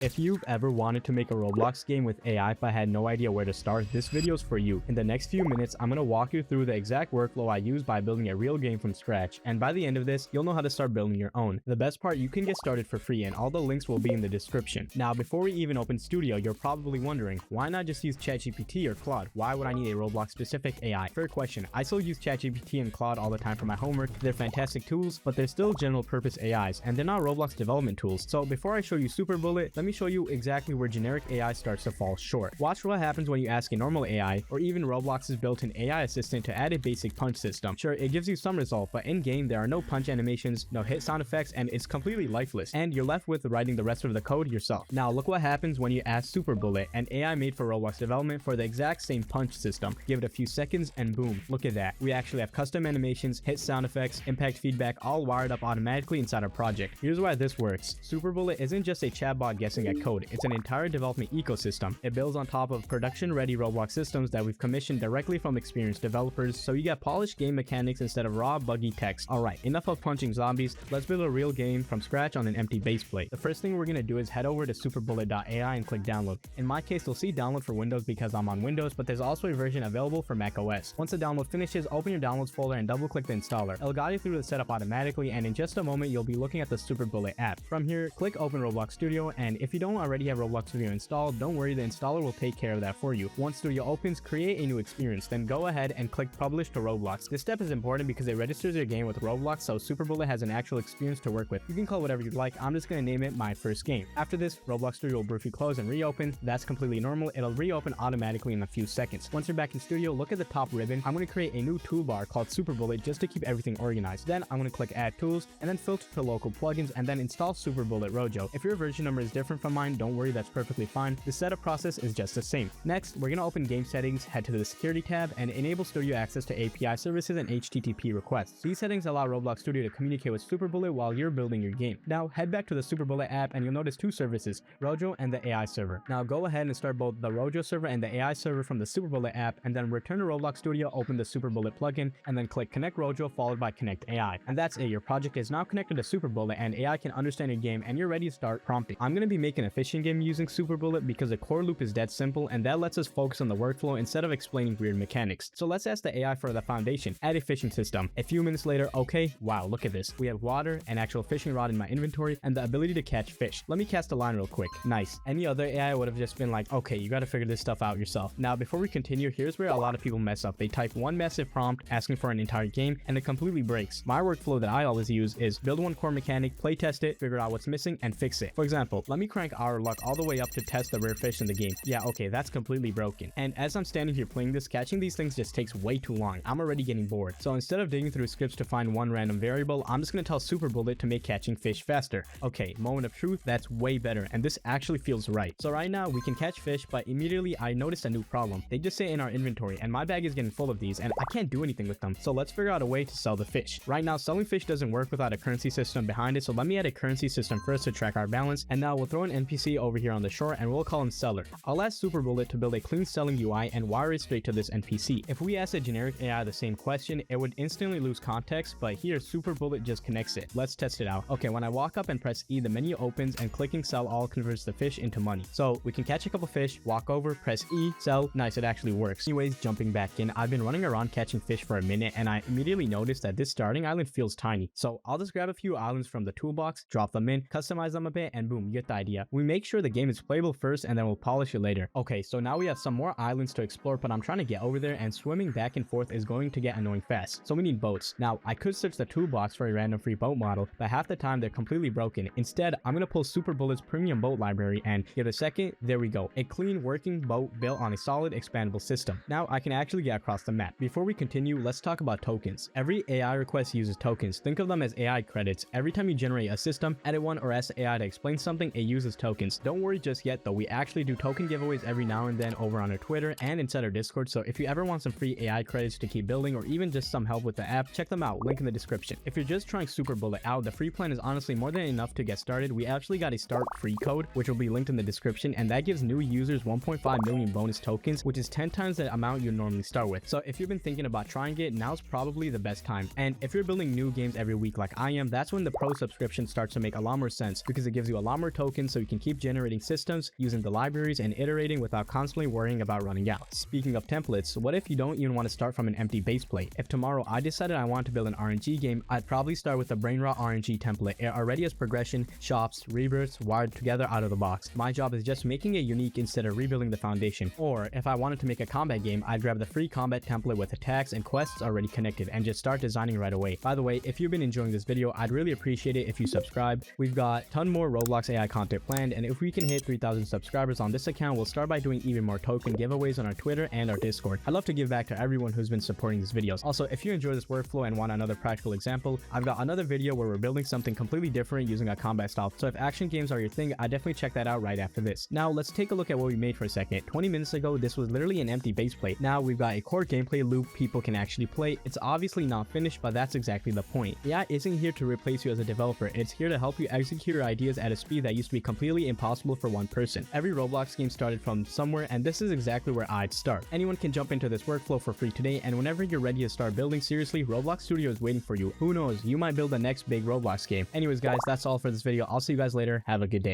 If you've ever wanted to make a Roblox game with AI but had no idea where to start, this video is for you. In the next few minutes, I'm going to walk you through the exact workflow I use by building a real game from scratch, and by the end of this, you'll know how to start building your own. The best part, you can get started for free, and all the links will be in the description. Now, before we even open Studio, you're probably wondering, why not just use ChatGPT or Claude? Why would I need a Roblox specific AI? Fair question. I still use ChatGPT and Claude all the time for my homework. They're fantastic tools, but they're still general purpose AIs, and they're not Roblox development tools. So before I show you Superbullet, let me show you exactly where generic AI starts to fall short. Watch what happens when you ask a normal AI, or even Roblox's built-in AI assistant, to add a basic punch system. Sure, it gives you some result, but in-game there are no punch animations, no hit sound effects, and it's completely lifeless, and you're left with writing the rest of the code yourself. Now look what happens when you ask Superbullet, an AI made for Roblox development, for the exact same punch system. Give it a few seconds and boom, look at that. We actually have custom animations, hit sound effects, impact feedback, all wired up automatically inside our project. Here's why this works. Superbullet isn't just a chatbot guessing at code, it's an entire development ecosystem. It builds on top of production-ready Roblox systems that we've commissioned directly from experienced developers, so you get polished game mechanics instead of raw, buggy text. Alright, enough of punching zombies, let's build a real game from scratch on an empty baseplate. The first thing we're gonna do is head over to superbullet.ai and click download. In my case, you'll see download for Windows because I'm on Windows, but there's also a version available for Mac OS. Once the download finishes, open your downloads folder and double-click the installer. It'll guide you through the setup automatically, and in just a moment, you'll be looking at the Superbullet app. From here, click open Roblox Studio, and if you don't already have Roblox Studio installed, don't worry, the installer will take care of that for you. Once Studio opens, create a new experience, then go ahead and click publish to Roblox. This step is important because it registers your game with Roblox, so Superbullet has an actual experience to work with. You can call whatever you'd like, I'm just gonna name it my first game. After this, Roblox Studio will briefly close and reopen. That's completely normal, it'll reopen automatically in a few seconds. Once you're back in Studio, look at the top ribbon. I'm gonna create a new toolbar called Superbullet just to keep everything organized. Then I'm gonna click add tools, and then filter to local plugins, and then install Superbullet Rojo. If your version number is different from mine, don't worry, that's perfectly fine. The setup process is just the same. Next, we're gonna open game settings, head to the security tab, and enable Studio access to API services and HTTP requests. These settings allow Roblox Studio to communicate with Superbullet while you're building your game. Now head back to the Superbullet app and you'll notice two services, Rojo and the AI server. Now go ahead and start both the Rojo server and the AI server from the Superbullet app, and then return to Roblox Studio, open the Superbullet plugin, and then click connect Rojo followed by connect AI. And that's it, your project is now connected to Superbullet and AI can understand your game and you're ready to start prompting. I'm going to be making a fishing game using Superbullet because the core loop is that simple, and that lets us focus on the workflow instead of explaining weird mechanics. So let's ask the AI for the foundation, add a fishing system. A few minutes later, okay, wow, look at this. We have water, an actual fishing rod in my inventory, and the ability to catch fish. Let me cast a line real quick. Nice. Any other AI would have just been like, okay, you gotta figure this stuff out yourself. Now, before we continue, here's where a lot of people mess up. They type one massive prompt asking for an entire game, and it completely breaks. My workflow that I always use is build one core mechanic, play test it, figure out what's missing, and fix it. For example, let me crank our luck all the way up to test the rare fish in the game. Yeah, okay, that's completely broken. And as I'm standing here playing this, catching these things just takes way too long. I'm already getting bored. So instead of digging through scripts to find one random variable, I'm just gonna tell Superbullet to make catching fish faster. Okay, moment of truth, that's way better, and this actually feels right. So right now, we can catch fish, but immediately I noticed a new problem. They just sit in our inventory, and my bag is getting full of these, and I can't do anything with them. So let's figure out a way to sell the fish. Right now, selling fish doesn't work without a currency system behind it, so let me add a currency system first to track our balance, and now we'll throw an NPC over here on the shore, and we'll call him Seller. I'll ask Superbullet to build a clean selling UI and wire it straight to this NPC. If we ask a generic AI the same question, it would instantly lose context, but here Superbullet just connects it. Let's test it out. Okay, when I walk up and press E, the menu opens, and clicking sell all converts the fish into money. So we can catch a couple fish, walk over, press E, sell. Nice, it actually works. Anyways, jumping back in, I've been running around catching fish for a minute, and I immediately noticed that this starting island feels tiny. So I'll just grab a few islands from the toolbox, drop them in, customize them a bit, and boom, you get the idea. We make sure the game is playable first, and then we'll polish it later. Okay, so now we have some more islands to explore, but I'm trying to get over there, and swimming back and forth is going to get annoying fast. So we need boats. Now, I could search the toolbox for a random free boat model, but half the time they're completely broken. Instead, I'm gonna pull Superbullet's premium boat library, and give it a second, there we go. A clean working boat built on a solid expandable system. Now I can actually get across the map. Before we continue, let's talk about tokens. Every AI request uses tokens. Think of them as AI credits. Every time you generate a system, edit one, or ask AI to explain something, it uses tokens. Don't worry just yet though, we actually do token giveaways every now and then over on our Twitter and inside our Discord, so if you ever want some free AI credits to keep building or even just some help with the app, check them out, link in the description. If you're just trying Superbullet out, the free plan is honestly more than enough to get started. We actually got a STARTFREE code, which will be linked in the description, and that gives new users 1.5 million bonus tokens, which is 10 times the amount you normally start with. So if you've been thinking about trying it, now's probably the best time. And if you're building new games every week like I am, that's when the pro subscription starts to make a lot more sense because it gives you a lot more tokens, so you can keep generating systems using the libraries and iterating without constantly worrying about running out. Speaking of templates, what if you don't even want to start from an empty baseplate? If tomorrow I decided I want to build an RNG game, I'd probably start with the brainrot RNG template. It already has progression, shops, rebirths wired together out of the box. My job is just making it unique instead of rebuilding the foundation. Or if I wanted to make a combat game, I'd grab the free combat template with attacks and quests already connected and just start designing right away. By the way, if you've been enjoying this video, I'd really appreciate it if you subscribe. We've got a ton more Roblox AI content planned, and if we can hit 3,000 subscribers on this account, we'll start by doing even more token giveaways on our Twitter and our Discord. I'd love to give back to everyone who's been supporting these videos. Also, if you enjoy this workflow and want another practical example, I've got another video where we're building something completely different using a combat style. So if action games are your thing, I definitely check that out right after this. Now let's take a look at what we made for a second. 20 minutes ago, this was literally an empty baseplate. Now we've got a core gameplay loop people can actually play. It's obviously not finished, but that's exactly the point. AI isn't here to replace you as a developer. It's here to help you execute your ideas at a speed that used to be completely impossible for one person. Every Roblox game started from somewhere, and this is exactly where I'd start. Anyone can jump into this workflow for free today, and whenever you're ready to start building seriously, Roblox Studio is waiting for you. Who knows, you might build the next big Roblox game. Anyways guys, that's all for this video. I'll see you guys later. Have a good day.